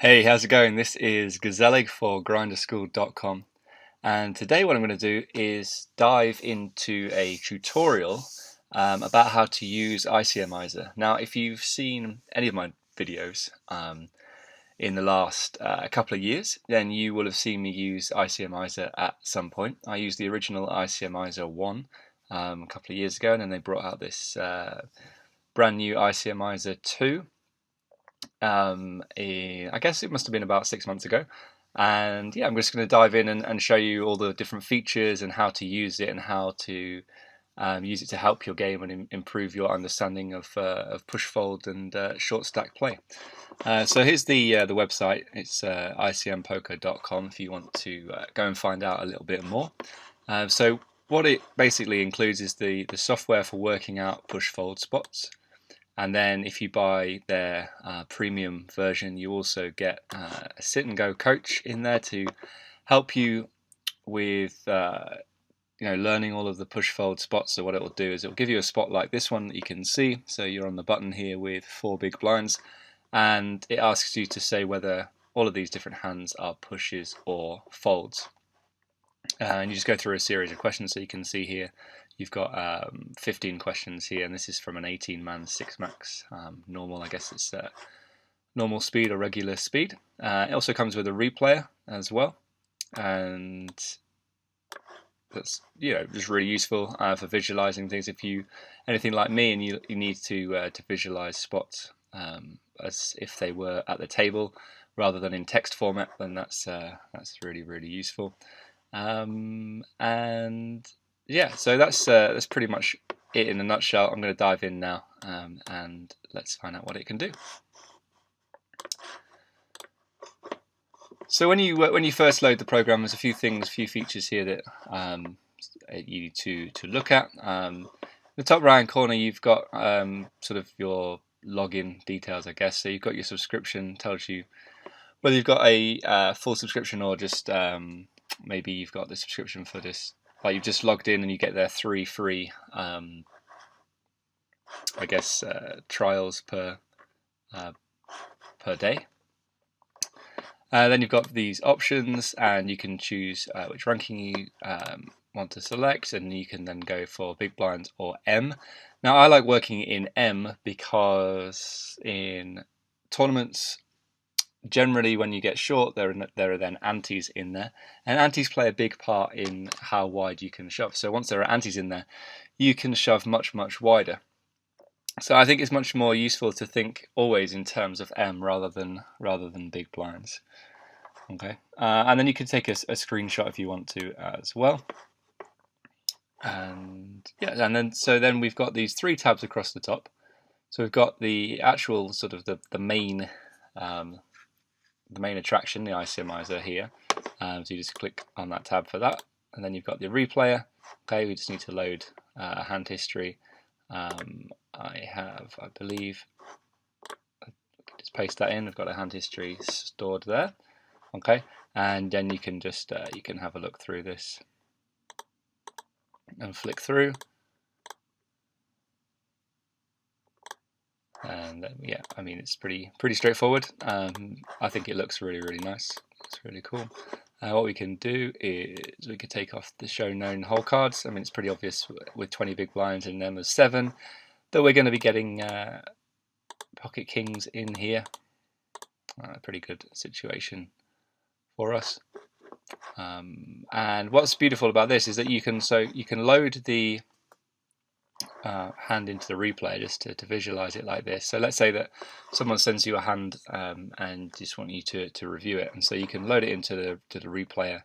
Hey, how's it going? This is Gazellig for grinderschool.com, and today what I'm going to do is dive into a tutorial about how to use ICMIZER. Now, if you've seen any of my videos in the last couple of years, then you will have seen me use ICMIZER at some point. I used the original ICMIZER 1 a couple of years ago, and then they brought out this brand new ICMIZER 2. I guess it must have been about 6 months ago. And yeah, I'm just going to dive in and show you all the different features and how to use it and how to use it to help your game and improve your understanding of push fold and short stack play. So here's the website. It's icmpoker.com if you want to go and find out a little bit more. So what it basically includes is the software for working out push fold spots. And then if you buy their premium version, you also get a sit and go coach in there to help you with learning all of the push fold spots. So what it will do is it will give you a spot like this one that you can see. So you're on the button here with 4 big blinds, and it asks you to say whether all of these different hands are pushes or folds. And you just go through a series of questions. So you can see here you've got 15 questions here, and this is from an 18-man 6-max normal. I guess it's normal speed or regular speed. It also comes with a replayer as well, and that's just really useful for visualizing things. If you anything like me and you need to visualize spots as if they were at the table rather than in text format, then that's really useful. And yeah, so that's pretty much it in a nutshell. I'm going to dive in now and let's find out what it can do. So when you first load the program, there's a few features here that you need to look at. In the top right hand corner, you've got sort of your login details, I guess. So you've got your subscription, tells you whether you've got a full subscription or just maybe you've got the subscription for this, like you've just logged in and you get their 3 free, I guess, trials per day. Then you've got these options, and you can choose which ranking you want to select, and you can then go for big blinds or M. Now I like working in M because in tournaments, generally when you get short, there are then antes in there, and antes play a big part in how wide you can shove. So once there are antes in there, you can shove much wider. So I think it's much more useful to think always in terms of M rather than big blinds. Okay, and then you can take a screenshot if you want to as well. And yeah, and then we've got these 3 tabs across the top. So we've got the actual sort of the main attraction, the ICMIZER here. So you just click on that tab for that, and then you've got the replayer. Okay, we just need to load a hand history. I believe, just paste that in. I've got a hand history stored there. Okay, and then you can just you can have a look through this and flick through. And yeah, I mean it's pretty straightforward. I think it looks really nice. It's really cool. What we can do is we could take off the show known hole cards. I mean it's pretty obvious with 20 big blinds and them as 7 that we're going to be getting pocket kings in here. A pretty good situation for us. And what's beautiful about this is that you can load the hand into the replay just to visualize it like this. So let's say that someone sends you a hand and just want you to review it, and so you can load it into the replayer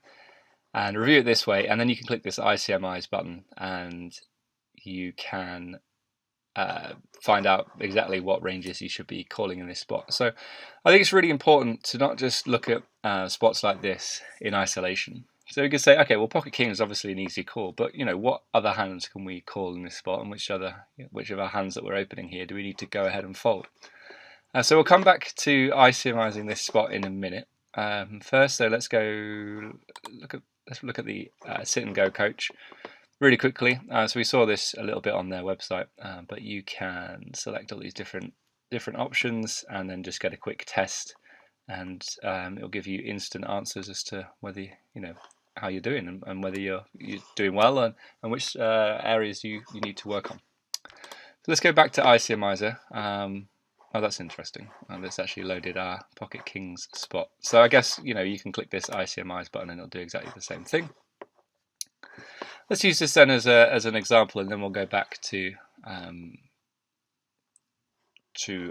and review it this way, and then you can click this ICMIZE button and you can find out exactly what ranges you should be calling in this spot. So I think it's really important to not just look at spots like this in isolation. So we could say, okay, well, pocket king is obviously an easy call, but what other hands can we call in this spot, and which of our hands that we're opening here do we need to go ahead and fold? So we'll come back to ICMIZing this spot in a minute. First, so let's look at the sit and go coach really quickly. So we saw this a little bit on their website, but you can select all these different options and then just get a quick test and it'll give you instant answers as to whether how you're doing and whether you're doing well and which areas you need to work on. So let's go back to ICMIZER. Oh, that's interesting. This actually loaded our Pocket Kings spot. So I guess you can click this ICMIze button and it'll do exactly the same thing. Let's use this then as an example, and then we'll go back to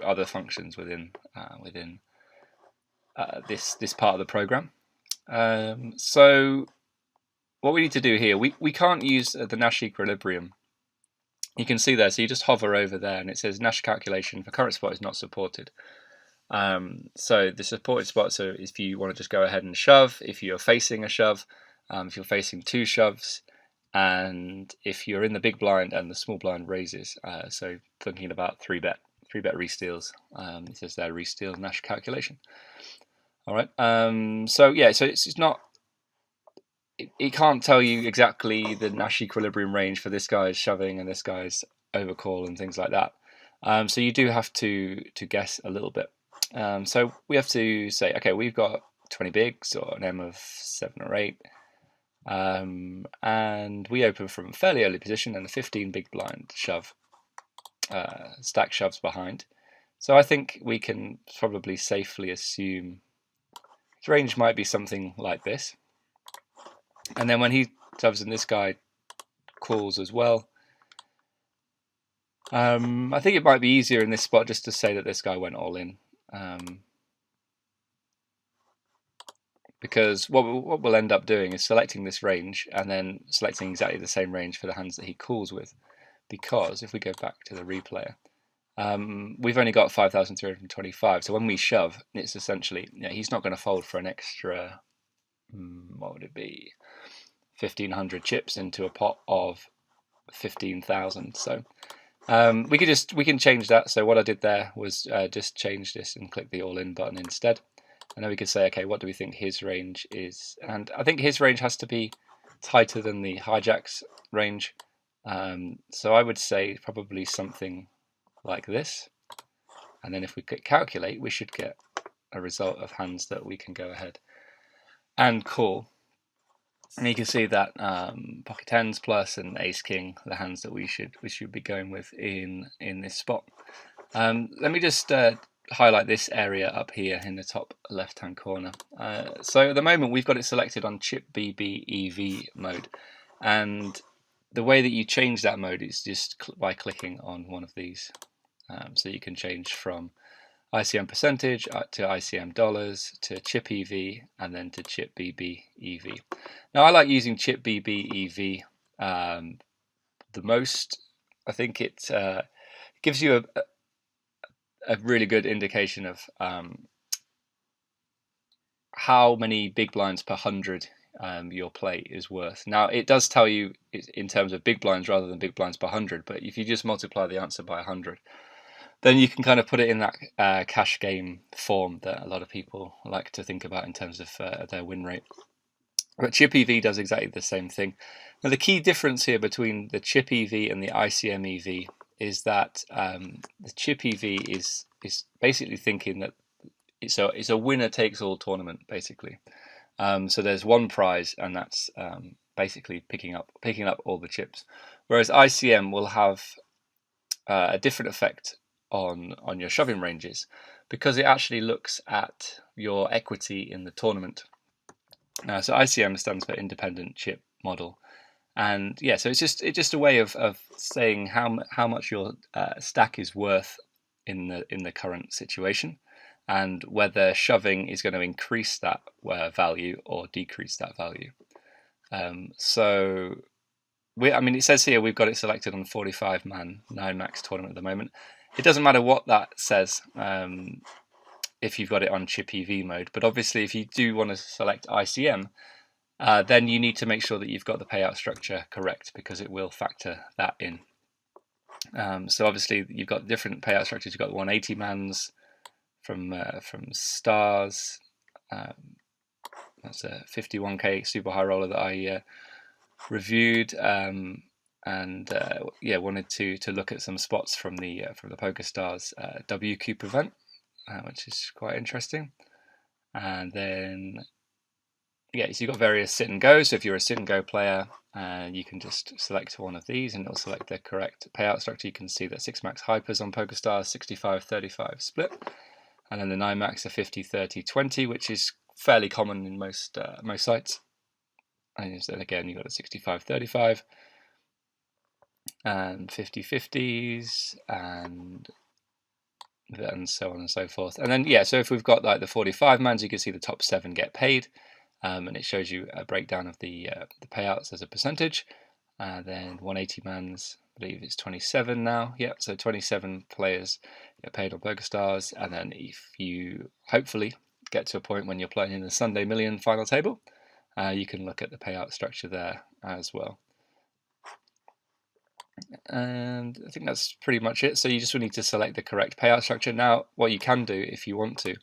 other functions within this part of the program. So what we need to do here, we can't use the Nash equilibrium. You can see there, so you just hover over there and it says Nash calculation for current spot is not supported. So the supported spot, so if you want to just go ahead and shove, if you're facing a shove, if you're facing two shoves, and if you're in the big blind and the small blind raises, so thinking about 3-bet re-steals, it says there re-steal Nash calculation. All right, so yeah, so it's not, it can't tell you exactly the Nash equilibrium range for this guy's shoving and this guy's overcall and things like that. So you do have to guess a little bit. So we have to say, okay, we've got 20 bigs or an M of 7 or 8, and we open from a fairly early position and a 15 big blind shove, stack shoves behind. So I think we can probably safely assume his range might be something like this. And then when he shoves and this guy calls as well, I think it might be easier in this spot just to say that this guy went all in. Because what we'll end up doing is selecting this range and then selecting exactly the same range for the hands that he calls with. Because if we go back to the replayer, we've only got 5,325. So when we shove, it's essentially, he's not going to fold for an extra, what would it be, 1,500 chips into a pot of 15,000. So we can change that. So what I did there was just change this and click the all-in button instead. And then we could say, okay, what do we think his range is? And I think his range has to be tighter than the hijack's range. So I would say probably something like this. And then if we click calculate, we should get a result of hands that we can go ahead and call. And you can see that pocket tens plus and ace king, the hands that we should be going with in this spot. Let me just highlight this area up here in the top left hand corner. So at the moment we've got it selected on chip BB EV mode, and the way that you change that mode is just by clicking on one of these. So you can change from ICM percentage to ICM dollars to chip EV and then to chip BB EV. Now I like using chip BB EV the most. I think it gives you a really good indication of how many big blinds per 100 your play is worth. Now it does tell you in terms of big blinds rather than big blinds per 100, but if you just multiply the answer by 100, then you can kind of put it in that cash game form that a lot of people like to think about in terms of their win rate. But chip EV does exactly the same thing. Now the key difference here between the chip EV and the ICM EV is that the chip EV is basically thinking that it's a winner takes all tournament basically. So there's one prize, and that's basically picking up all the chips. Whereas ICM will have a different effect on your shoving ranges, because it actually looks at your equity in the tournament. So ICM stands for independent chip model, and yeah, so it's just a way of saying how much your stack is worth in the current situation, and whether shoving is going to increase that value or decrease that value. So it says here we've got it selected on 45-man 9-max tournament at the moment. It doesn't matter what that says if you've got it on chip EV mode, but obviously if you do want to select ICM, then you need to make sure that you've got the payout structure correct, because it will factor that in. So obviously you've got different payout structures. You've got 180 mans from stars. That's a 51k super high roller that I reviewed, and wanted to look at some spots from the Poker Stars WCOOP event, which is quite interesting. And then, yeah, so you've got various sit and go. So if you're a sit and go player, you can just select one of these and it'll select the correct payout structure. You can see that 6 max hypers on PokerStars, 65-35 split. And then the 9 max are 50-30-20, which is fairly common in most sites. And then again, you've got a 65-35 and 50-50s and so on and so forth. And then, yeah, so if we've got like the 45 mans, you can see the top 7 get paid. And it shows you a breakdown of the payouts as a percentage. Then 180 mans, I believe it's 27 now. Yeah, so 27 players get paid on PokerStars. And then if you hopefully get to a point when you're playing in the Sunday Million final table, you can look at the payout structure there as well. And I think that's pretty much it. So you just need to select the correct payout structure. Now, what you can do if you want to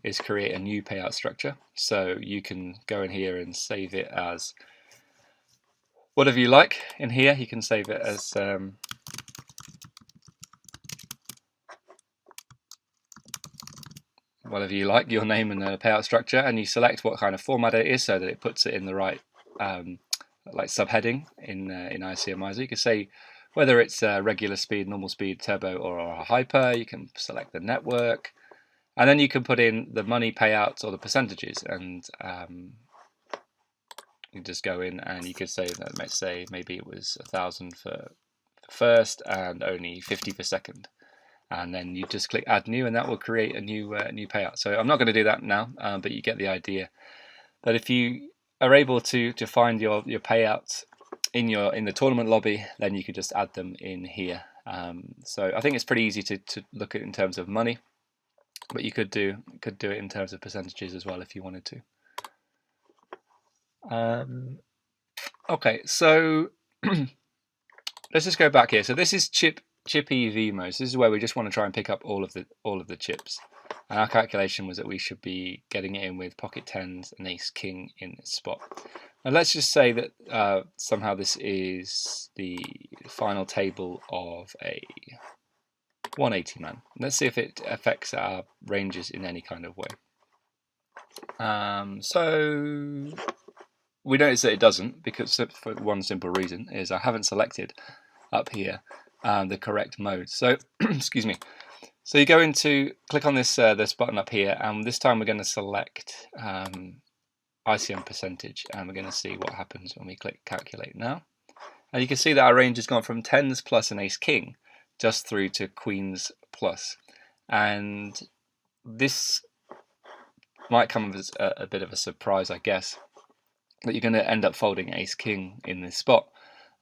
is create a new payout structure. So you can go in here and save it as whatever you like. In here, you can save it as whatever you like, your name and the payout structure, and you select what kind of format it is so that it puts it in the right like subheading in ICMIZER. You can say whether it's regular speed, normal speed, turbo, or a hyper. You can select the network. And then you can put in the money payouts or the percentages, and you just go in and you could say that, let's say maybe it was 1,000 for first and only 50 for second, and then you just click add new, and that will create a new payout. So I'm not going to do that now, but you get the idea. That if you are able to find your payouts in the tournament lobby, then you could just add them in here. So I think it's pretty easy to look at in terms of money. But you could do it in terms of percentages as well if you wanted to. Okay, so let's just go back here. So this is chip EV mode. So this is where we just want to try and pick up all of the chips. And our calculation was that we should be getting it in with pocket tens and ace king in this spot. Now let's just say that somehow this is the final table of a 180 man. Let's see if it affects our ranges in any kind of way. So we notice that it doesn't, because for one simple reason is I haven't selected up here the correct mode. So excuse me. So you go into click on this button up here, and this time we're going to select ICM percentage, and we're going to see what happens when we click calculate now. And you can see that our range has gone from tens plus an ace king just through to queens plus, and this might come as a bit of a surprise, I guess, that you're going to end up folding ace king in this spot.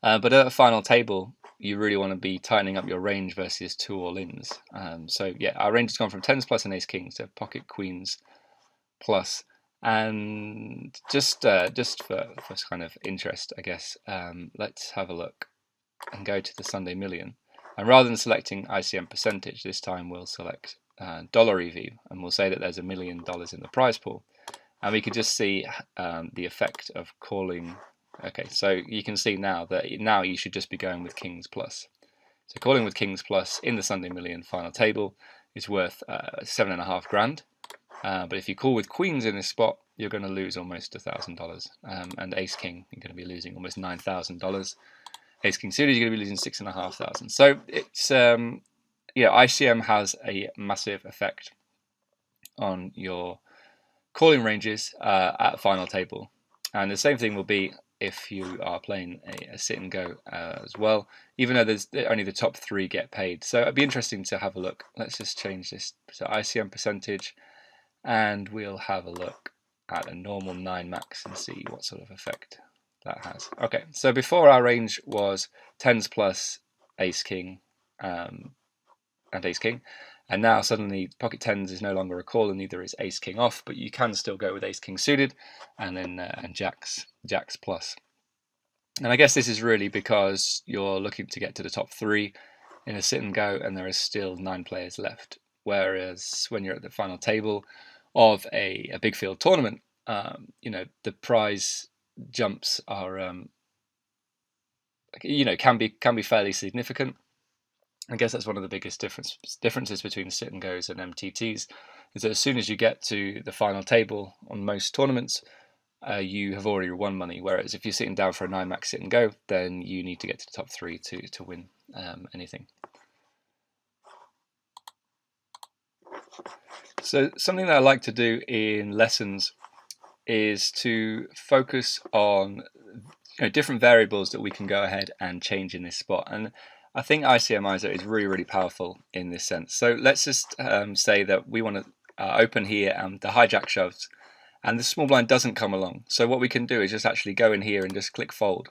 But at a final table, you really want to be tightening up your range versus 2 all-ins. So yeah, our range has gone from tens plus and ace kings to pocket queens plus. And just for kind of interest, I guess, let's have a look and go to the Sunday Million. And rather than selecting ICM percentage, this time we'll select dollar EV, and we'll say that there's $1 million in the prize pool. And we could just see the effect of calling. Okay, so you can see now that now you should just be going with kings plus. So calling with kings plus in the Sunday Million final table is worth 7.5 grand. But if you call with queens in this spot, you're going to lose almost $1,000. And ace king, you're going to be losing almost $9,000. Ace king suited, you're going to be losing 6,500. So it's ICM has a massive effect on your calling ranges at final table, and the same thing will be if you are playing a sit and go as well, even though there's only the top 3 get paid. So it'd be interesting to have a look. Let's just change this to ICM percentage, and we'll have a look at a normal 9 max and see what sort of effect that has. Okay, so before our range was tens plus ace king and ace king, and now suddenly pocket tens is no longer a call, and neither is ace king off, but you can still go with ace king suited and then and jacks plus. And I guess this is really because you're looking to get to the top 3 in a sit and go, and there is still 9 players left. Whereas when you're at the final table of a big field tournament, the prize jumps are can be fairly significant. I guess that's one of the biggest differences between sit and goes and MTTs, is that as soon as you get to the final table on most tournaments, you have already won money. Whereas if you're sitting down for a 9-max sit and go, then you need to get to the top 3 to win anything. So something that I like to do in lessons is to focus on different variables that we can go ahead and change in this spot. And I think ICMIZER is really, really powerful in this sense. So let's just say that we want to open here and the hijack shoves, and the small blind doesn't come along. So what we can do is just actually go in here and just click fold,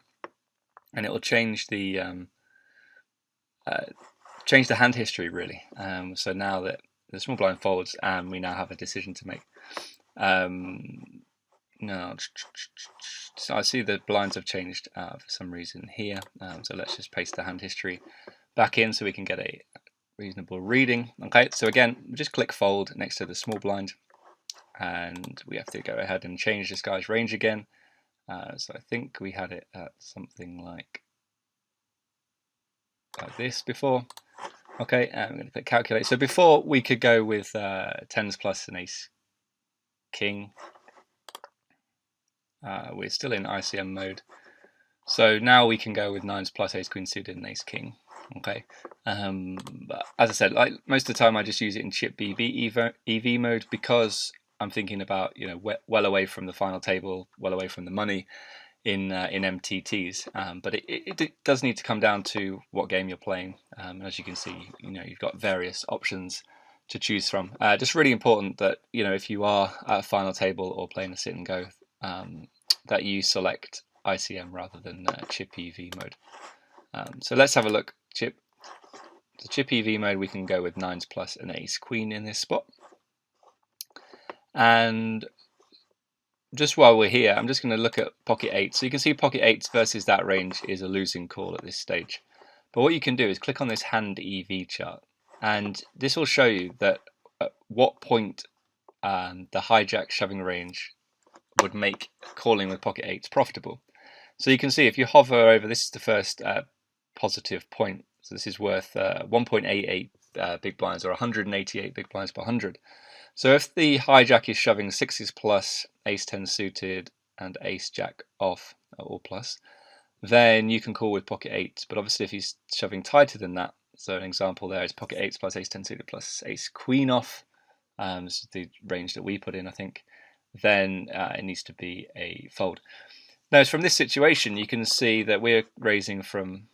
and it will change the hand history really. So now that the small blind folds, and we now have a decision to make. No, so I see the blinds have changed for some reason here. So let's just paste the hand history back in so we can get a reasonable reading. Okay, so again, just click fold next to the small blind, and we have to go ahead and change this guy's range again. So I think we had it at something like this before. Okay, and I'm going to click calculate. So before we could go with 10s plus an ace king. We're still in ICM mode, so now we can go with 9s plus ace queen suited and ace king. Okay, but as I said, like most of the time I just use it in chip BB EV mode because I'm thinking about well away from the final table, well away from the money in MTTs. But it does need to come down to what game you're playing. As you can see, you've got various options to choose from. Just really important that if you are at a final table or playing a sit and go, that you select ICM rather than chip EV mode. So let's have a look. The chip EV mode, we can go with 9s plus an ace queen in this spot. And just while we're here, I'm just going to look at pocket 8. So you can see pocket 8s versus that range is a losing call at this stage. But what you can do is click on this hand EV chart, and this will show you that at what point the hijack shoving range would make calling with pocket 8s profitable. So you can see if you hover over, this is the first positive point. So this is worth 1.88 big blinds, or 188 big blinds per 100. So if the hijack is shoving 6s plus, ace 10 suited, and ace jack off, or plus, then you can call with pocket 8s. But obviously if he's shoving tighter than that, so an example there is pocket 8s plus ace 10 suited plus ace queen off, this is the range that we put in, I think, then it needs to be a fold. Now from this situation you can see that we're raising from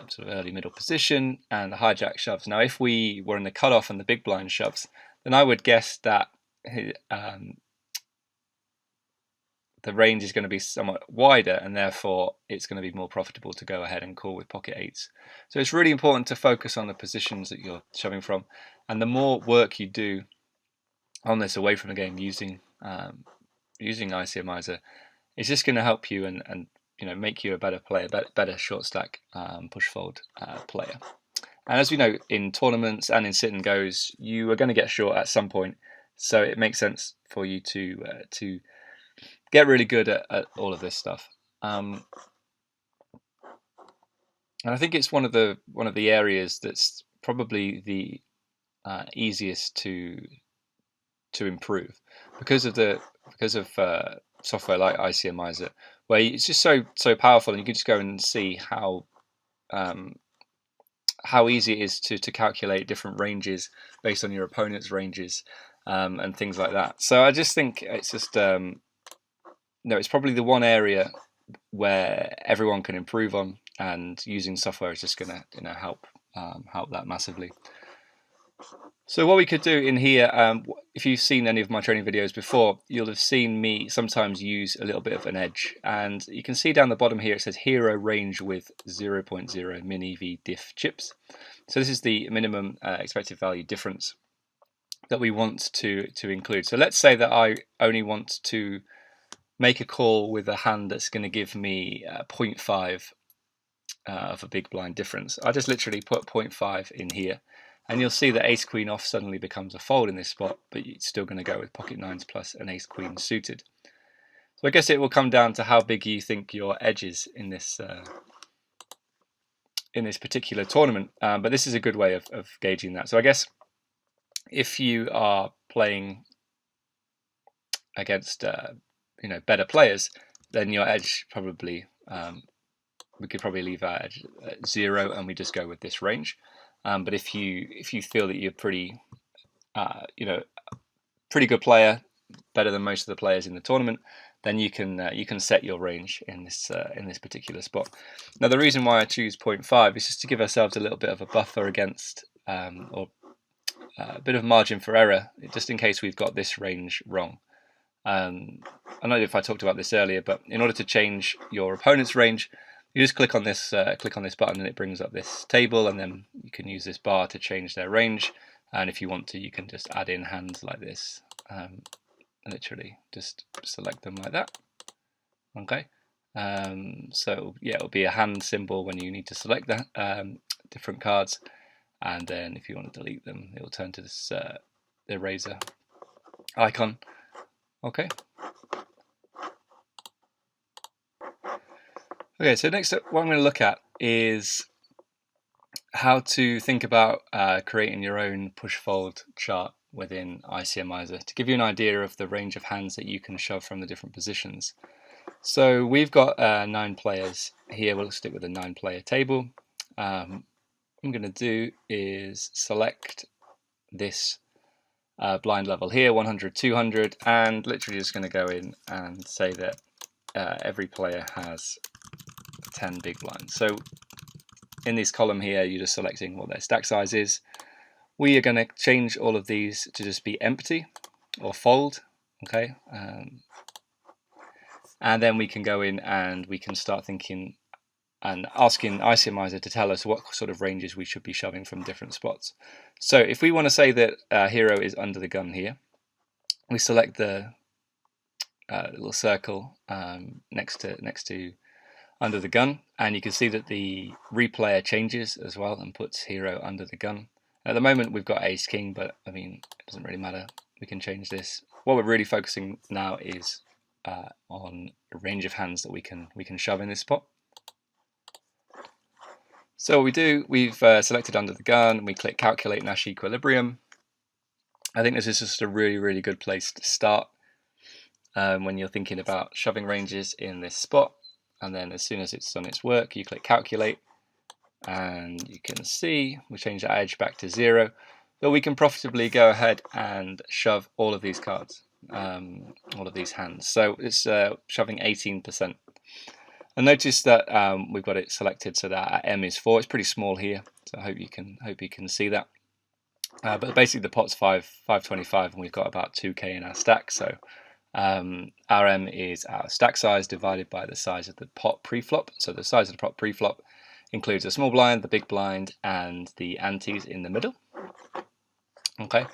sort of early middle position, and the hijack shoves. Now if we were in the cutoff and the big blind shoves, then I would guess that the range is going to be somewhat wider, and therefore it's going to be more profitable to go ahead and call with pocket 8s. So it's really important to focus on the positions that you're shoving from, and the more work you do on this away from the game using ICMIZER, it's just going to help you and make you a better player, better short stack push fold player. And as we know, in tournaments and in sit and goes, you are going to get short at some point, so it makes sense for you to get really good at all of this stuff. And I think it's one of the areas that's probably the easiest to improve because of software like ICMIZER, where it's just so powerful, and you can just go and see how easy it is to calculate different ranges based on your opponent's ranges and things like that. So I just think it's just it's probably the one area where everyone can improve on, and using software is just going to help that massively. So what we could do in here, if you've seen any of my training videos before, you'll have seen me sometimes use a little bit of an edge. And you can see down the bottom here, it says hero range with 0.0 min EV diff chips. So this is the minimum expected value difference that we want to include. So let's say that I only want to make a call with a hand that's going to give me 0.5 of a big blind difference. I just literally put 0.5 in here. And you'll see that ace queen off suddenly becomes a fold in this spot, but you're still going to go with pocket 9s plus an ace queen suited. So I guess it will come down to how big you think your edge is in this particular tournament. But this is a good way of gauging that. So I guess if you are playing against better players, then your edge probably we could probably leave our edge at 0 and we just go with this range. But if you feel that you're pretty pretty good player, better than most of the players in the tournament, then you can set your range in this particular spot. Now the reason why I choose 0.5 is just to give ourselves a little bit of a buffer against or a bit of margin for error, just in case we've got this range wrong. I don't know if I talked about this earlier, but in order to change your opponent's range, you just click on this button and it brings up this table, and then you can use this bar to change their range. And if you want to, you can just add in hands like this. Literally just select them like that. Okay. So yeah, it'll be a hand symbol when you need to select the different cards, and then if you want to delete them, it will turn to this eraser icon. Okay. Okay, so next up, what I'm going to look at is how to think about creating your own push-fold chart within ICMIZER to give you an idea of the range of hands that you can shove from the different positions. So we've got 9 players here. We'll stick with a 9-player table. What I'm going to do is select this blind level here, 100, 200, and literally just going to go in and say that every player has 10 big blinds. So in this column here, you're just selecting what their stack size is. We are going to change all of these to just be empty or fold, okay? And then we can go in and we can start thinking and asking ICMIZER to tell us what sort of ranges we should be shoving from different spots. So if we want to say that hero is under the gun here, we select the little circle next to under the gun, and you can see that the replayer changes as well and puts hero under the gun. At the moment we've got ace king, but I mean it doesn't really matter, we can change this. What we're really focusing now is on a range of hands that we can shove in this spot. So what we do, we've selected under the gun, we click calculate Nash equilibrium. I think this is just a really good place to start when you're thinking about shoving ranges in this spot. And then as soon as it's done its work, you click calculate, and you can see we change that edge back to 0. But we can profitably go ahead and shove all of these cards, all of these hands. So it's shoving 18%. And notice that we've got it selected so that our M is 4. It's pretty small here, so I hope you can see that. But basically the pot's 525, and we've got about 2k in our stack. So our M is our stack size divided by the size of the pot pre-flop. So the size of the pot pre-flop includes the small blind, the big blind, and the antes in the middle. Okay,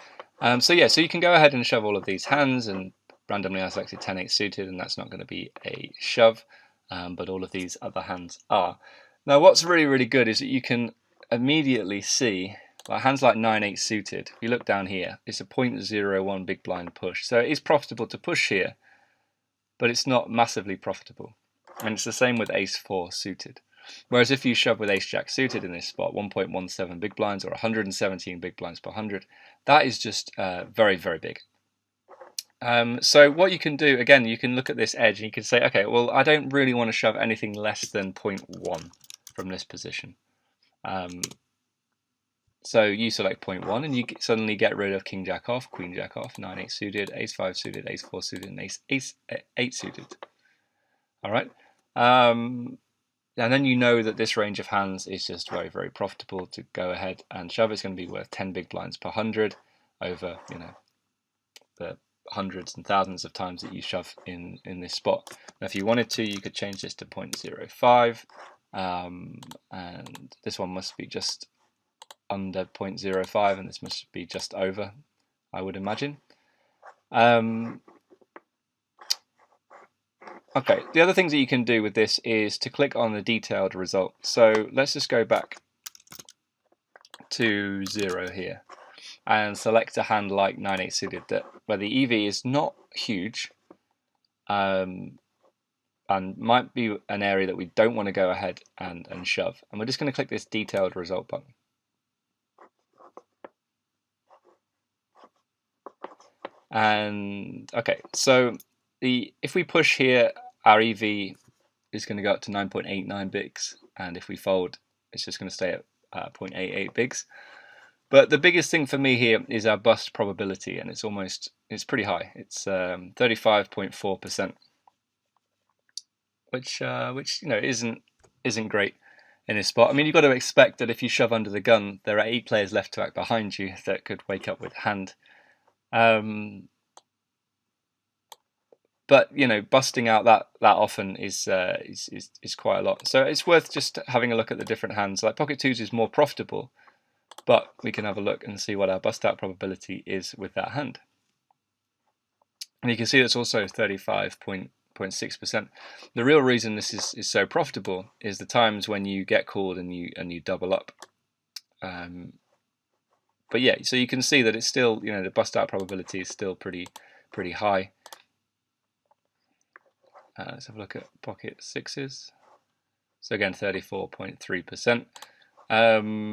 so yeah, so you can go ahead and shove all of these hands, and randomly I selected 10-8 suited, and that's not going to be a shove, but all of these other hands are. Now what's really good is that you can immediately see hands like 9-8 suited. If you look down here, it's a 0.01 big blind push. So it is profitable to push here, but it's not massively profitable. And it's the same with ace-4 suited. Whereas if you shove with ace-jack suited in this spot, 1.17 big blinds or 117 big blinds per 100, that is just very big. So what you can do, again, you can look at this edge and you can say, okay, well, I don't really want to shove anything less than 0.1 from this position. So you select 0.1 and you suddenly get rid of king jack off, queen jack off, 9-8 suited, ace-5 suited, ace-4 suited, and ace-8 suited. All right. And then you know that this range of hands is just very profitable to go ahead and shove. It's going to be worth 10 big blinds per 100 over, the hundreds and thousands of times that you shove in this spot. Now, if you wanted to, you could change this to 0.05, and this one must be just under 0.05, and this must be just over, I would imagine. Okay, the other things that you can do with this is to click on the detailed result. So let's just go back to 0 here and select a hand like 9-8 suited where the EV is not huge and might be an area that we don't want to go ahead and shove. And we're just going to click this detailed result button. And okay, so if we push here, our EV is going to go up to 9.89 bigs, and if we fold, it's just going to stay at 0.88 bigs. But the biggest thing for me here is our bust probability, and it's pretty high. It's 35.4%, which isn't great in this spot. I mean, you've got to expect that if you shove under the gun, there are 8 players left to act behind you that could wake up with hand. But busting out that often is quite a lot. So it's worth just having a look at the different hands. Like pocket twos is more profitable, but we can have a look and see what our bust out probability is with that hand. And you can see it's also 35.6%. The real reason this is so profitable is the times when you get called and you double up. But yeah, so you can see that it's still, the bust out probability is still pretty high. Let's have a look at pocket sixes. So again, 34.3%.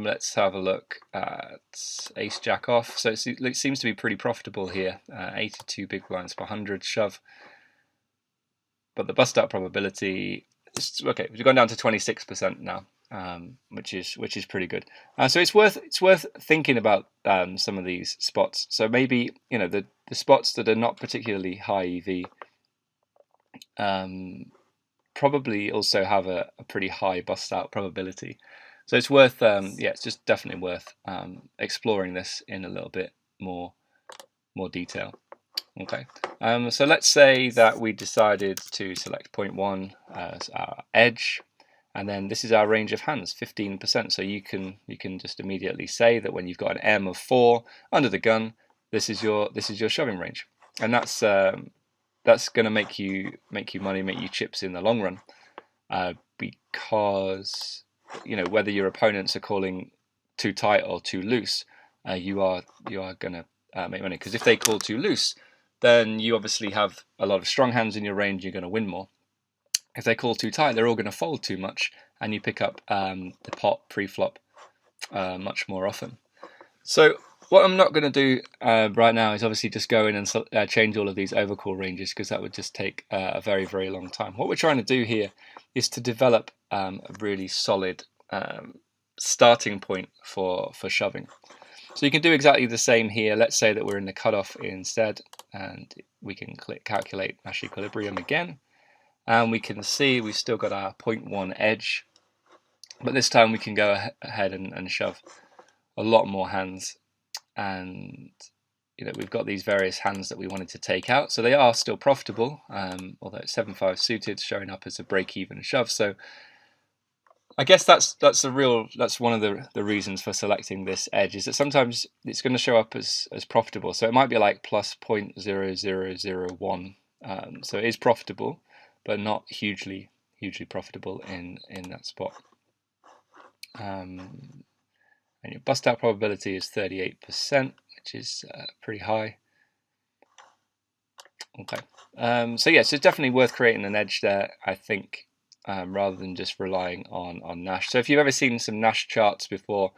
Let's have a look at ace jack off. So it seems to be pretty profitable here. 82 big blinds per 100 shove. But the bust out probability is okay. We've gone down to 26% now, which is pretty good. So it's worth thinking about some of these spots. So maybe the spots that are not particularly high EV probably also have a pretty high bust out probability. So it's worth, it's just definitely worth exploring this in a little bit more detail. Okay, so let's say that we decided to select 0.1 as our edge, and then this is our range of hands, 15%. So you can just immediately say that when you've got an M of 4 under the gun, this is your shoving range, and that's going to make you money, make you chips in the long run, because whether your opponents are calling too tight or too loose, you are going to make money, because if they call too loose, then you obviously have a lot of strong hands in your range. You're going to win more. If they call too tight, they're all going to fold too much, and you pick up the pot pre-flop much more often. So what I'm not going to do right now is obviously just go in and change all of these overcall ranges, because that would just take a very, very long time. What we're trying to do here is to develop a really solid starting point for shoving. So you can do exactly the same here. Let's say that we're in the cutoff instead, and we can click calculate Nash equilibrium again, and we can see we've still got our 0.1 edge, but this time we can go ahead and shove a lot more hands, and we've got these various hands that we wanted to take out, so they are still profitable, although it's 7-5 suited showing up as a break-even shove. So I guess that's one of the reasons for selecting this edge, is that sometimes it's going to show up as profitable. So it might be like plus 0.0001. So it is profitable, but not hugely profitable in that spot. And your bust out probability is 38%, which is pretty high. Okay. So yeah, so it's definitely worth creating an edge there, I think. Rather than just relying on Nash. So if you've ever seen some Nash charts before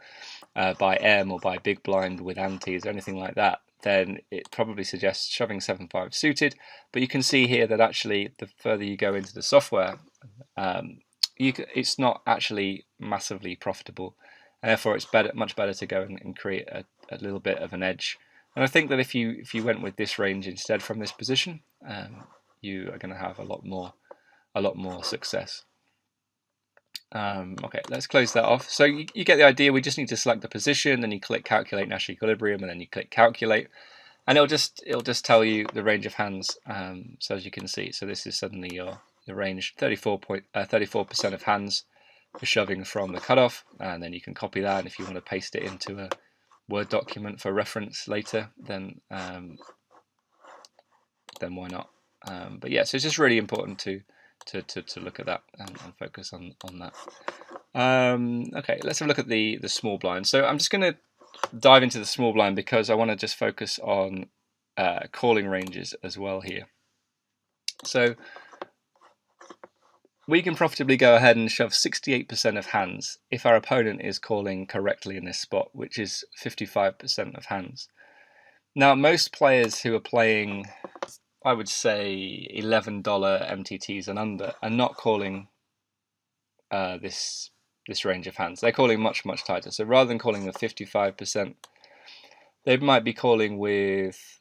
by M or by big blind with antes or anything like that, then it probably suggests shoving 7-5 suited. But you can see here that actually the further you go into the software, it's not actually massively profitable, and therefore it's much better to go and create a little bit of an edge. And I think that if you went with this range instead from this position, you are going to have a lot more success. Okay, let's close that off. So you get the idea. We just need to select the position, then you click calculate Nash equilibrium, and then you click calculate, and it'll just tell you the range of hands. So as you can see, so this is suddenly your range, 34% of hands for shoving from the cutoff, and then you can copy that, and if you want to paste it into a Word document for reference later, then why not? But yeah, so it's just really important to look at that and focus on that. Okay, let's have a look at the small blind. So I'm just going to dive into the small blind because I want to just focus on calling ranges as well here. So we can profitably go ahead and shove 68% of hands if our opponent is calling correctly in this spot, which is 55% of hands. Now, most players who are playing, I would say, $11 MTTs and under, are not calling this range of hands. They're calling much, much tighter. So rather than calling with 55%, they might be calling with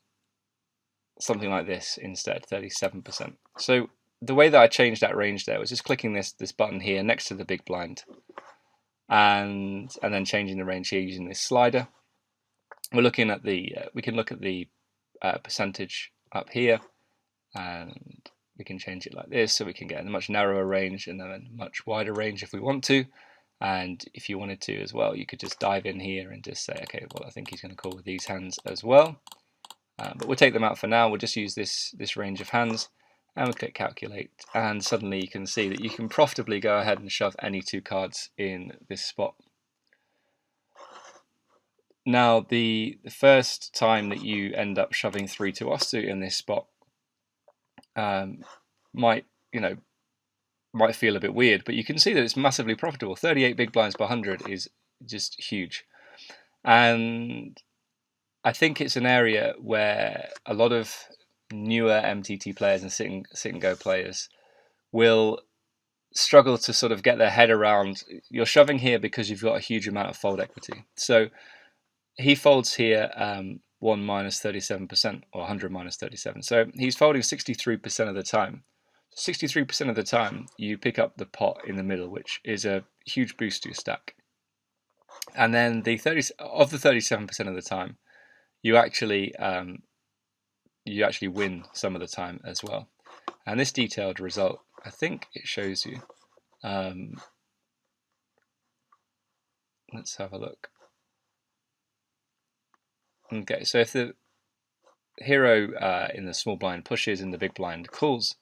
something like this instead, 37%. So the way that I changed that range there was just clicking this button here next to the big blind, and then changing the range here using this slider. We're looking at we can look at the percentage up here, and we can change it like this, so we can get a much narrower range and then a much wider range if we want to. And if you wanted to as well, you could just dive in here and just say, okay, well, I think he's going to call with these hands as well. But we'll take them out for now. We'll just use this range of hands, and we'll click calculate, and suddenly you can see that you can profitably go ahead and shove any two cards in this spot. Now, the first time that you end up shoving 3-2 offsuit in this spot might feel a bit weird, but you can see that it's massively profitable. 38 big blinds per 100 is just huge, and I think it's an area where a lot of newer MTT players and sit and go players will struggle to sort of get their head around. You're shoving here because you've got a huge amount of fold equity. So he folds here 1 minus 37%, or 100 minus 37. So he's folding 63% of the time. 63% of the time you pick up the pot in the middle, which is a huge boost to your stack. And then the 37% of the time, you actually win some of the time as well. And this detailed result, I think it shows you. Let's have a look. Okay, so if the hero in the small blind pushes and the big blind calls,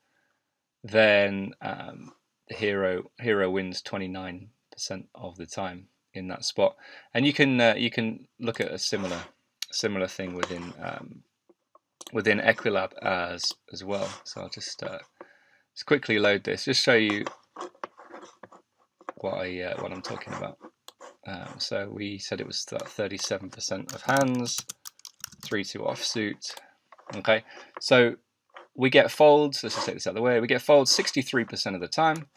then the hero wins 29% of the time in that spot. And you can look at a similar thing within Equilab as well. So I'll just quickly load this, just show you what I'm talking about. So we said it was 37% of hands, 3-2 offsuit. Okay, so we get folds. Let's just take this out of the way. We get folds 63% of the time,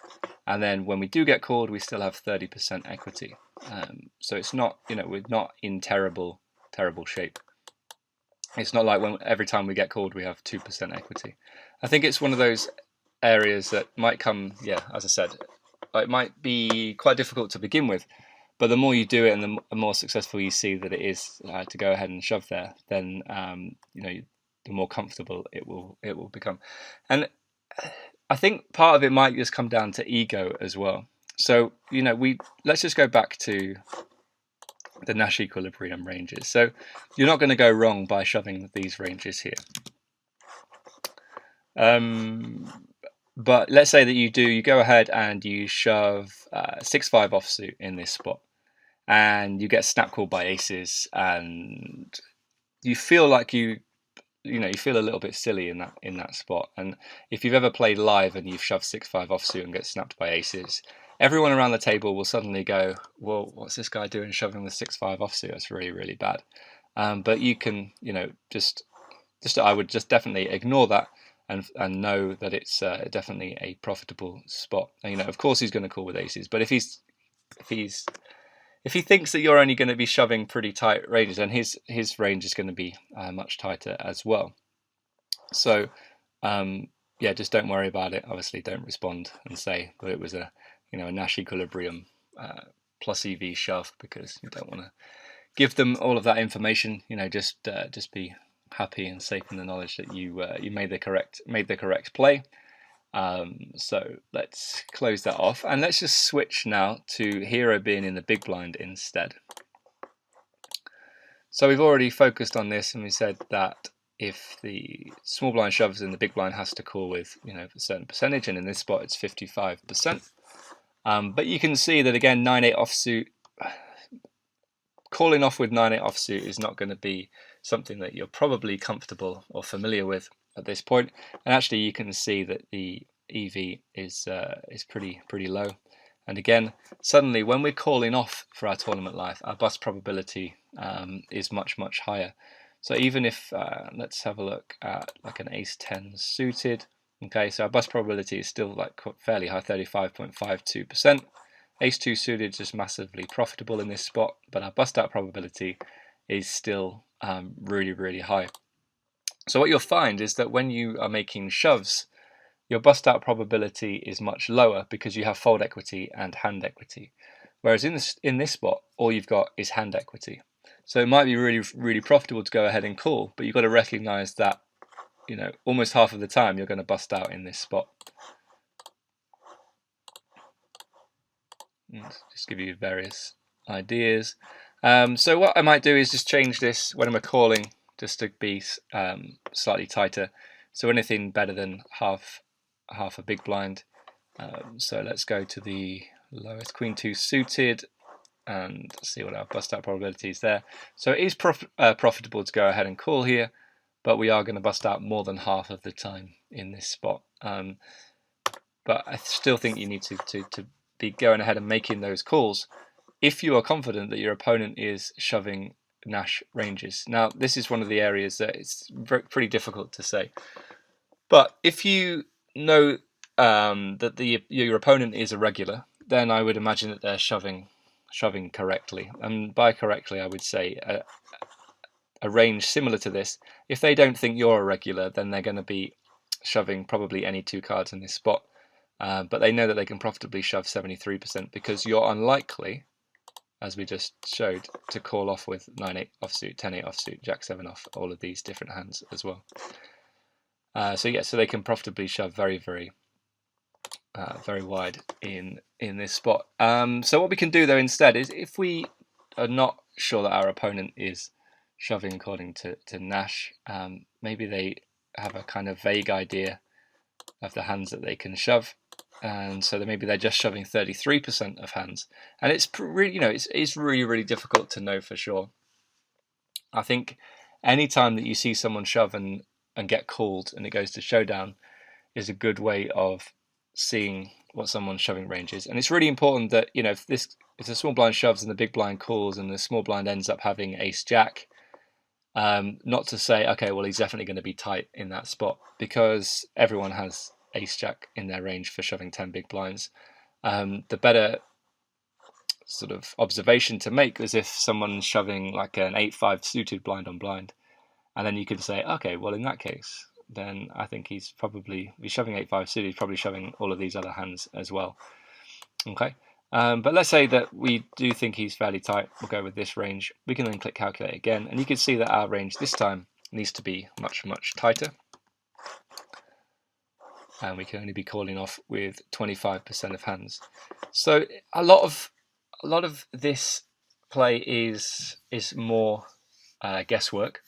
and then when we do get called, we still have 30% equity. So it's not, we're not in terrible shape. It's not like every time we get called we have 2% equity. I think it's one of those areas that might come, as I said, it might be quite difficult to begin with, but the more you do it and the more successful you see that it is to go ahead and shove there, then the more comfortable it will become. And I think part of it might just come down to ego as well. So let's just go back to the Nash equilibrium ranges. So you're not going to go wrong by shoving these ranges here. But let's say that you go ahead and you shove 6-5 offsuit in this spot, and you get snap called by aces, and you feel like you feel a little bit silly in that spot. And if you've ever played live and you've shoved 6-5 offsuit and get snapped by aces, everyone around the table will suddenly go, well, what's this guy doing shoving with 6-5 offsuit? That's really, really bad. But you can, I would just definitely ignore that and know that it's definitely a profitable spot. And, of course he's going to call with aces, but if he thinks that you're only going to be shoving pretty tight ranges, then his range is going to be much tighter as well. So just don't worry about it. Obviously, don't respond and say that it was a Nash equilibrium plus EV shove, because you don't want to give them all of that information. Just be happy and safe in the knowledge that you made the correct play. So let's close that off, and let's just switch now to hero being in the big blind instead. So we've already focused on this, and we said that if the small blind shoves in, the big blind has to call with a certain percentage, and in this spot it's 55%. But you can see that again, 9-8 offsuit, calling off with 9-8 offsuit is not going to be something that you're probably comfortable or familiar with at this point. And actually you can see that the EV is pretty low. And again, suddenly when we're calling off for our tournament life, our bust probability is much higher. So even if, let's have a look at like an ace 10 suited. Okay, so our bust probability is still like fairly high, 35.52%. Ace 2 suited is just massively profitable in this spot, but our bust out probability is still really, really high. So what you'll find is that when you are making shoves, your bust out probability is much lower because you have fold equity and hand equity. Whereas in this spot, all you've got is hand equity. So it might be really, really profitable to go ahead and call, but you've got to recognize that, you know, almost half of the time you're going to bust out in this spot. Just give you various ideas. So what I might do is just change this when I'm calling, just to be slightly tighter. So anything better than half a big blind. So let's go to the lowest, Queen 2 suited, and see what our bust out probability is there. So it is profitable to go ahead and call here, but we are going to bust out more than half of the time in this spot. But I still think you need to be going ahead and making those calls if you are confident that your opponent is shoving Nash ranges. Now, this is one of the areas that it's pretty difficult to say. But if you know that your opponent is a regular, then I would imagine that they're shoving correctly. And by correctly, I would say a range similar to this. If they don't think you're a regular, then they're going to be shoving probably any two cards in this spot. But they know that they can profitably shove 73% because you're unlikely, as we just showed, to call off with 9-8 offsuit, 10-8 offsuit, Jack-7 off, all of these different hands as well. So yeah, so they can profitably shove very, very wide in this spot. So what we can do though instead is, if we are not sure that our opponent is shoving according to Nash, maybe they have a kind of vague idea of the hands that they can shove, and so maybe they're just shoving 33% of hands, and it's really, you know, it's really, really difficult to know for sure. I think any time that you see someone shove and get called and it goes to showdown is a good way of seeing what someone's shoving range is. And it's really important that, you know, if the small blind shoves and the big blind calls and the small blind ends up having ace jack, not to say, okay, well, he's definitely going to be tight in that spot, because everyone has ace jack in their range for shoving 10 big blinds. The better sort of observation to make is if someone's shoving like an 8-5 suited blind on blind, and then you could say, okay, well, in that case, then I think he's shoving 8-5 suited, he's probably shoving all of these other hands as well. Okay, but let's say that we do think he's fairly tight. We'll go with this range. We can then click calculate again, and you can see that our range this time needs to be much, much tighter. And we can only be calling off with 25% of hands. So a lot of this play is more guesswork.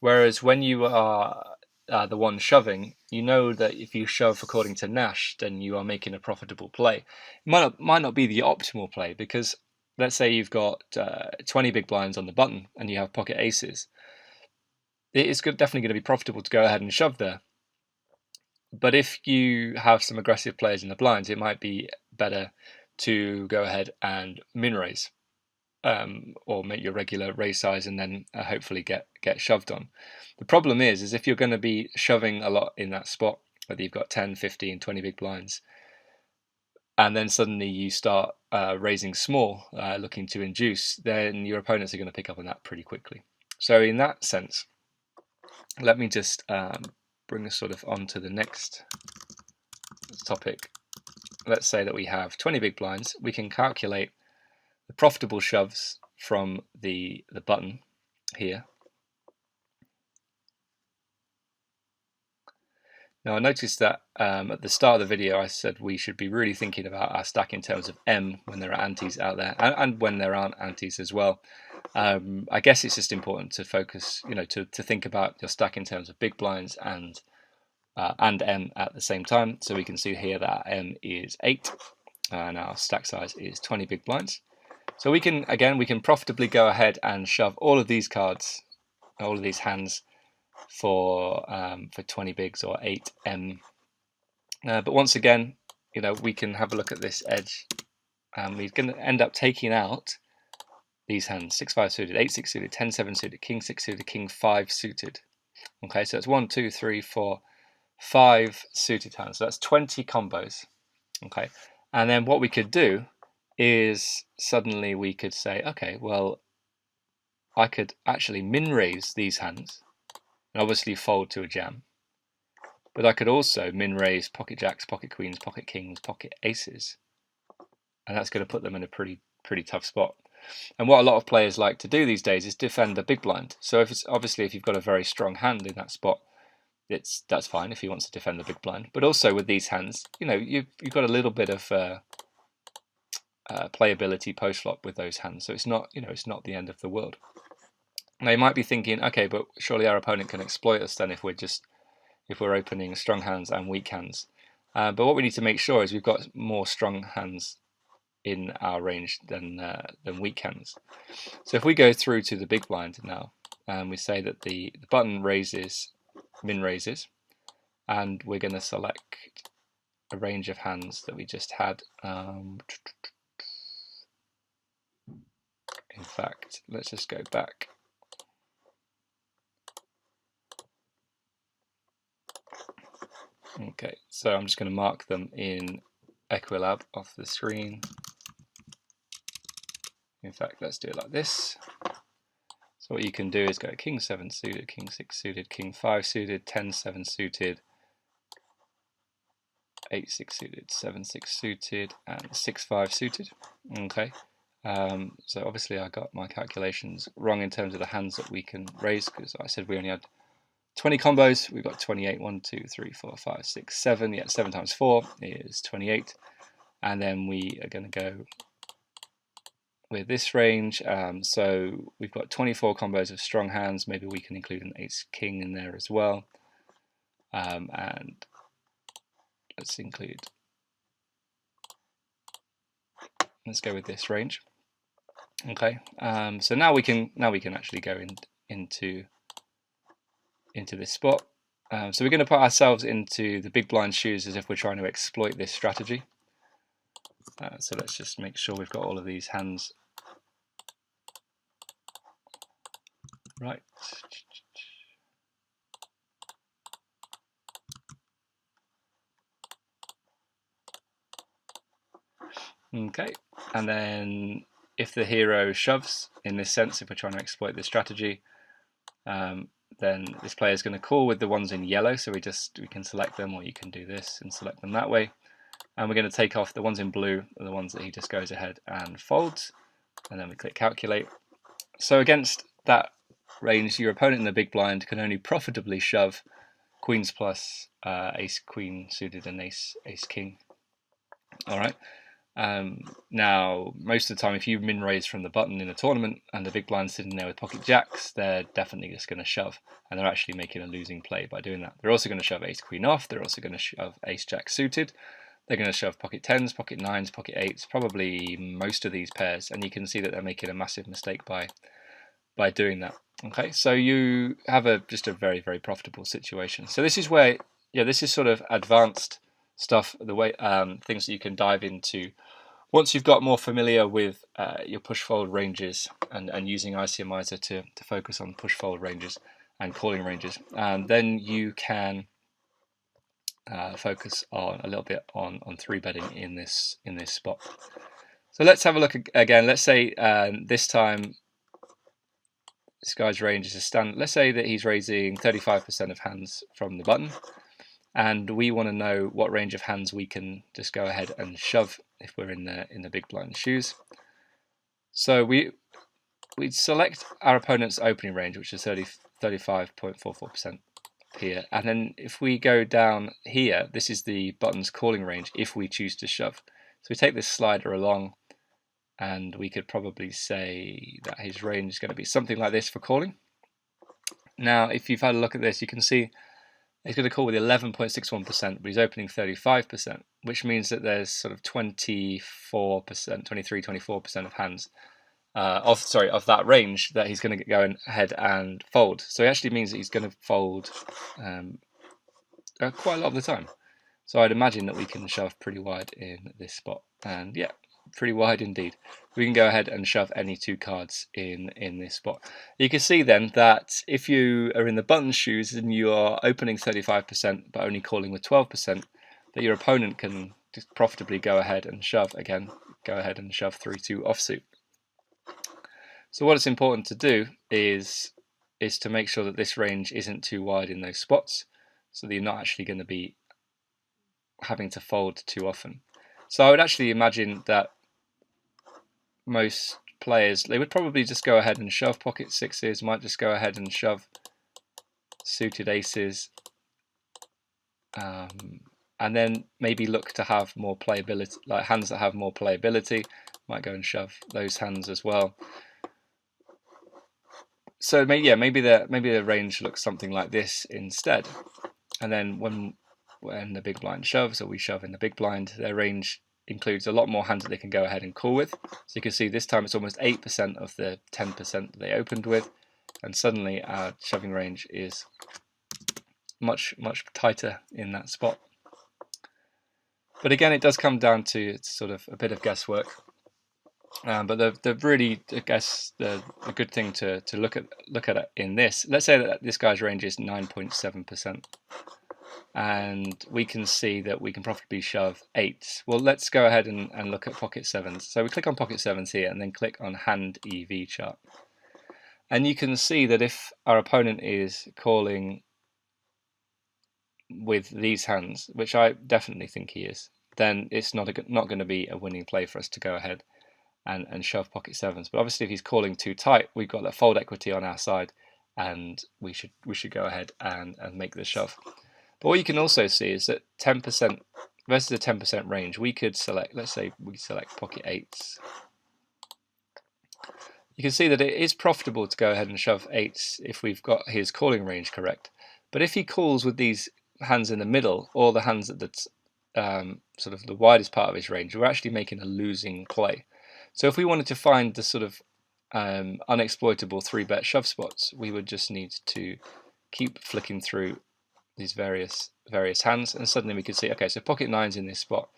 Whereas when you are the one shoving, you know that if you shove according to Nash, then you are making a profitable play. It might not be the optimal play, because let's say you've got 20 big blinds on the button and you have pocket aces. It's definitely going to be profitable to go ahead and shove there. But if you have some aggressive players in the blinds, it might be better to go ahead and min raise. Or make your regular raise size and then hopefully get shoved on. The problem is if you're going to be shoving a lot in that spot, whether you've got 10, 15, 20 big blinds, and then suddenly you start raising small, looking to induce, then your opponents are going to pick up on that pretty quickly. So in that sense, let me just bring us sort of on to the next topic. Let's say that we have 20 big blinds. We can calculate the profitable shoves from the button here. Now I noticed that at the start of the video I said we should be really thinking about our stack in terms of M when there are antes out there, and when there aren't antes as well. I guess it's just important to focus, you know, to think about your stack in terms of big blinds and M at the same time. So we can see here that M is 8 and our stack size is 20 big blinds. So we can profitably go ahead and shove all of these cards, all of these hands for 20 bigs or 8M. But once again, you know, we can have a look at this edge, and we're going to end up taking out these hands: 6-5 suited, 8-6 suited, 10-7 suited, King-6 suited, King-5 suited. Okay, so it's 1, 2, 3, 4, 5 suited hands. So that's 20 combos. Okay, and then what we could do is suddenly we could say, okay, well, I could actually min raise these hands and obviously fold to a jam, but I could also min raise pocket jacks, pocket queens, pocket kings, pocket aces, and that's going to put them in a pretty tough spot. And what a lot of players like to do these days is defend the big blind. So if you've got a very strong hand in that spot, that's fine if he wants to defend the big blind. But also with these hands, you've got a little bit of playability post flop with those hands. So it's not the end of the world. Now you might be thinking, okay, but surely our opponent can exploit us then if we're opening strong hands and weak hands. But what we need to make sure is we've got more strong hands in our range than weak hands. So if we go through to the big blind now, and we say that the button min raises, and we're going to select a range of hands that we just had. In fact, let's just go back. Okay, so I'm just going to mark them in Equilab off the screen. In fact, let's do it like this. So what you can do is go King-7 suited, King-6 suited, King-5 suited, 10-7 suited, 8-6 suited, 7-6 suited, and 6-5 suited. Okay. So obviously I got my calculations wrong in terms of the hands that we can raise, because I said we only had 20 combos. We've got 28. 1, 2, 3, 4, 5, 6, 7. Yeah, 7 times 4 is 28. And then we are going to go with this range. So we've got 24 combos of strong hands. Maybe we can include an ace king in there as well. And let's let's go with this range. Okay. So now we can actually go into this spot. So we're going to put ourselves into the big blind shoes as if we're trying to exploit this strategy. So let's just make sure we've got all of these hands right. Okay, and then if the hero shoves, in this sense, if we're trying to exploit this strategy, then this player is going to call with the ones in yellow, so we can select them, or you can do this and select them that way. And we're going to take off the ones in blue, are the ones that he just goes ahead and folds, and then we click calculate. So against that range, your opponent in the big blind can only profitably shove queens plus ace queen suited and ace king. All right. Now, most of the time, if you min raise from the button in a tournament and the big blind's sitting there with pocket jacks, they're definitely just going to shove, and they're actually making a losing play by doing that. They're also going to shove ace queen off. They're also going to shove ace jack suited. They're going to shove pocket 10s, pocket 9s, pocket 8s, probably most of these pairs, and you can see that they're making a massive mistake by doing that. Okay, so you have just a very, very profitable situation. So this is where, this is sort of advanced stuff, the way things that you can dive into once you've got more familiar with your push-fold ranges and using ICMIZER to focus on push-fold ranges and calling ranges. And then you can focus on a little bit on 3-betting in this spot. So let's have a look again. Let's say this time this guy's range is a standard. Let's say that he's raising 35% of hands from the button, and we want to know what range of hands we can just go ahead and shove if we're in the big blind shoes. So we select our opponent's opening range, which is 35.44% here, and then if we go down here, this is the button's calling range if we choose to shove. So we take this slider along, and we could probably say that his range is going to be something like this for calling. Now, if you've had a look at this, you can see he's going to call with 11.61%, but he's opening 35%, which means that there's sort of 24% of hands of that range that he's going to go ahead and fold. So it actually means that he's going to fold quite a lot of the time. So I'd imagine that we can shove pretty wide in this spot. And yeah, pretty wide indeed. We can go ahead and shove any 2 cards in this spot. You can see then that if you are in the button shoes and you are opening 35% but only calling with 12%, that your opponent can just profitably go ahead and shove again, go ahead and shove 3-2 offsuit. So what it's important to do is to make sure that this range isn't too wide in those spots, so that you're not actually going to be having to fold too often. So I would actually imagine that most players, they would probably just go ahead and shove pocket 6s, might just go ahead and shove suited aces, and then maybe look to have more playability, like hands that have more playability, might go and shove those hands as well. So maybe the range looks something like this instead. And then when the big blind shoves, or we shove in the big blind, their range includes a lot more hands that they can go ahead and call with. So you can see this time it's almost 8% of the 10% that they opened with, and suddenly our shoving range is much tighter in that spot. But again, it does come down to sort of a bit of guesswork. But the really, I guess, the good thing to look at it in this, let's say that this guy's range is 9.7%. And we can see that we can profitably shove 8s. Well, let's go ahead and look at pocket 7s. So we click on pocket 7s here and then click on hand EV chart. And you can see that if our opponent is calling with these hands, which I definitely think he is, then it's not going to be a winning play for us to go ahead and shove pocket 7s. But obviously if he's calling too tight, we've got that fold equity on our side, and we should go ahead and make the shove. But what you can also see is that 10% versus a 10% range, we could select, let's say we select pocket 8s. You can see that it is profitable to go ahead and shove 8s if we've got his calling range correct. But if he calls with these hands in the middle, or the hands at the sort of the widest part of his range, we're actually making a losing play. So if we wanted to find the sort of unexploitable 3-bet shove spots, we would just need to keep flicking through these various hands, and suddenly we could see, okay, so pocket 9s in this spot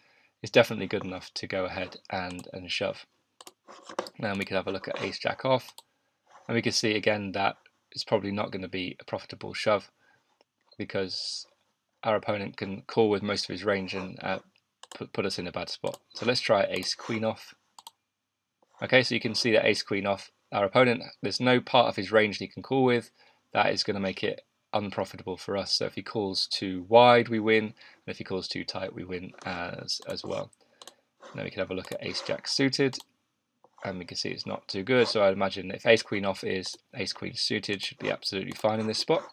is definitely good enough to go ahead and shove. Now we could have a look at ace jack off, and we can see again that it's probably not going to be a profitable shove, because our opponent can call with most of his range and put us in a bad spot. So let's try ace queen off. Okay, so you can see that ace queen off, our opponent, there's no part of his range that he can call with. That is going to make it unprofitable for us. So if he calls too wide, we win, and if he calls too tight, we win as well. Now we can have a look at ace jack suited, and we can see it's not too good. So I'd imagine if ace queen off is ace queen suited, should be absolutely fine in this spot.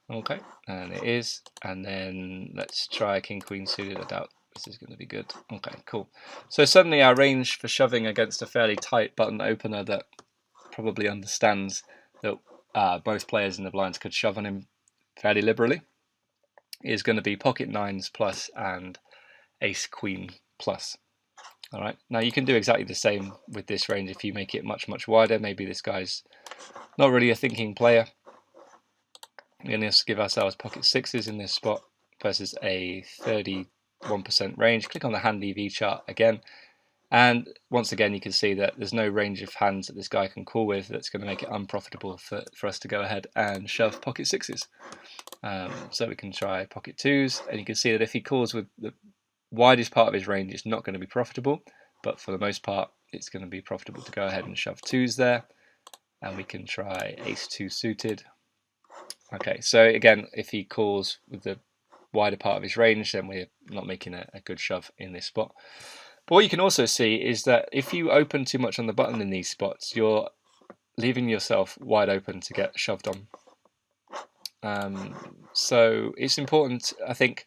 Okay, and it is. And then let's try king queen suited. I doubt this is going to be good. Okay, cool. So suddenly our range for shoving against a fairly tight button opener that probably understands that both players in the blinds could shove on him fairly liberally is going to be pocket 9s plus and ace queen plus. All right, now you can do exactly the same with this range if you make it much wider. Maybe this guy's not really a thinking player. We're going to give ourselves pocket 6s in this spot versus a 31% range. Click on the hand EV chart again, and once again you can see that there's no range of hands that this guy can call with that's going to make it unprofitable for us to go ahead and shove pocket 6s. So we can try pocket 2s, and you can see that if he calls with the widest part of his range, it's not going to be profitable, but for the most part it's going to be profitable to go ahead and shove 2s there. And we can try ace 2 suited. Okay, so again, if he calls with the wider part of his range, then we're not making a good shove in this spot. But what you can also see is that if you open too much on the button in these spots, you're leaving yourself wide open to get shoved on. So it's important, I think,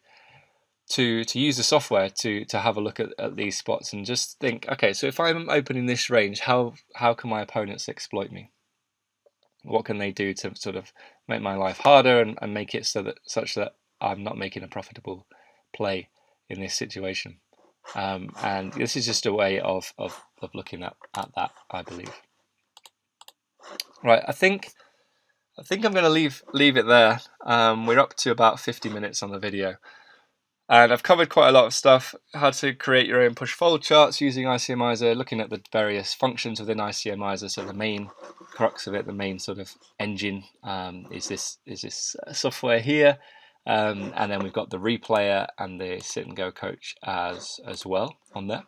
to use the software to have a look at these spots and just think, okay, so if I'm opening this range, how can my opponents exploit me? What can they do to sort of make my life harder and make it such that I'm not making a profitable play in this situation? And this is just a way of looking at that, I believe. Right, I think I'm going to leave it there. We're up to about 50 minutes on the video. And I've covered quite a lot of stuff, how to create your own push-fold charts using ICMIZER, looking at the various functions within ICMIZER. So the main crux of it, the main sort of engine, is this software here. And then we've got the replayer and the sit and go coach as well on there.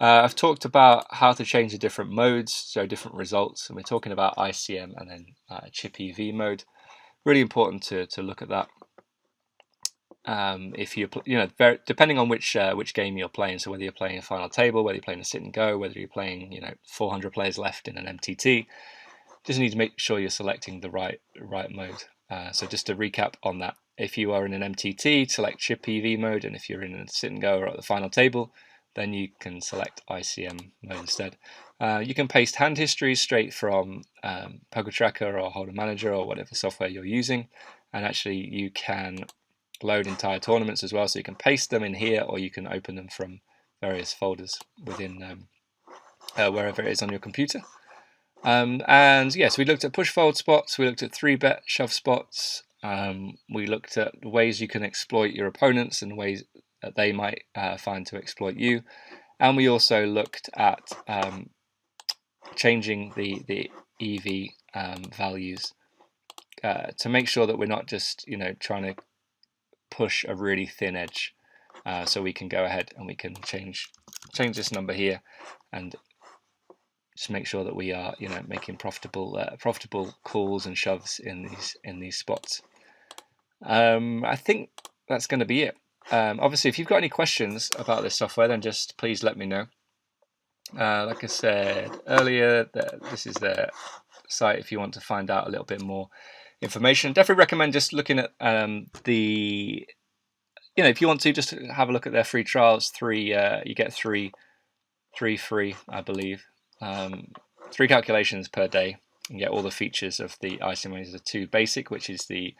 I've talked about how to change the different modes, so different results, and we're talking about ICM and then chip EV mode. Really important to look at that. If you depending on which game you're playing, so whether you're playing a final table, whether you're playing a sit and go, whether you're playing 400 players left in an MTT, just need to make sure you're selecting the right mode. So just to recap on that, if you are in an MTT, select chip EV mode, and if you're in a sit and go or at the final table, then you can select ICM mode instead. You can paste hand histories straight from Poker Tracker or Holder Manager or whatever software you're using, and actually you can load entire tournaments as well, so you can paste them in here or you can open them from various folders within wherever it is on your computer. And yes, we looked at push fold spots, we looked at 3-bet shove spots, we looked at ways you can exploit your opponents and ways that they might find to exploit you, and we also looked at changing the EV values to make sure that we're not just trying to push a really thin edge. So we can go ahead and we can change this number here and just make sure that we are making profitable calls and shoves in these spots. I think that's going to be it. Obviously, if you've got any questions about this software, then just please let me know. Like I said earlier, this is their site if you want to find out a little bit more information. Definitely recommend just looking at if you want to just have a look at their free trials. You get three free, I believe. 3 calculations per day and get all the features of the ICMIZER 2 Basic, which is the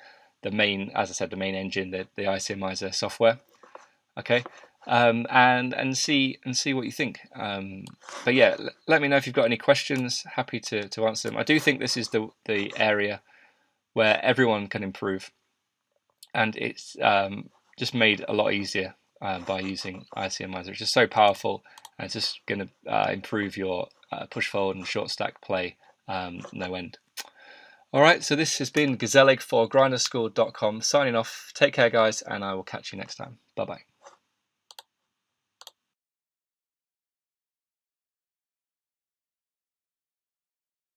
main, as I said, the main engine, the ICMIZER software. Okay, and see what you think. But yeah, let me know if you've got any questions. Happy to answer them. I do think this is the area where everyone can improve, and it's just made a lot easier by using ICMIZER. It's just so powerful, and it's just going to improve your push forward and short stack play no end. Alright, so this has been Gazellig for grinderschool.com signing off. Take care guys, and I will catch you next time. Bye bye.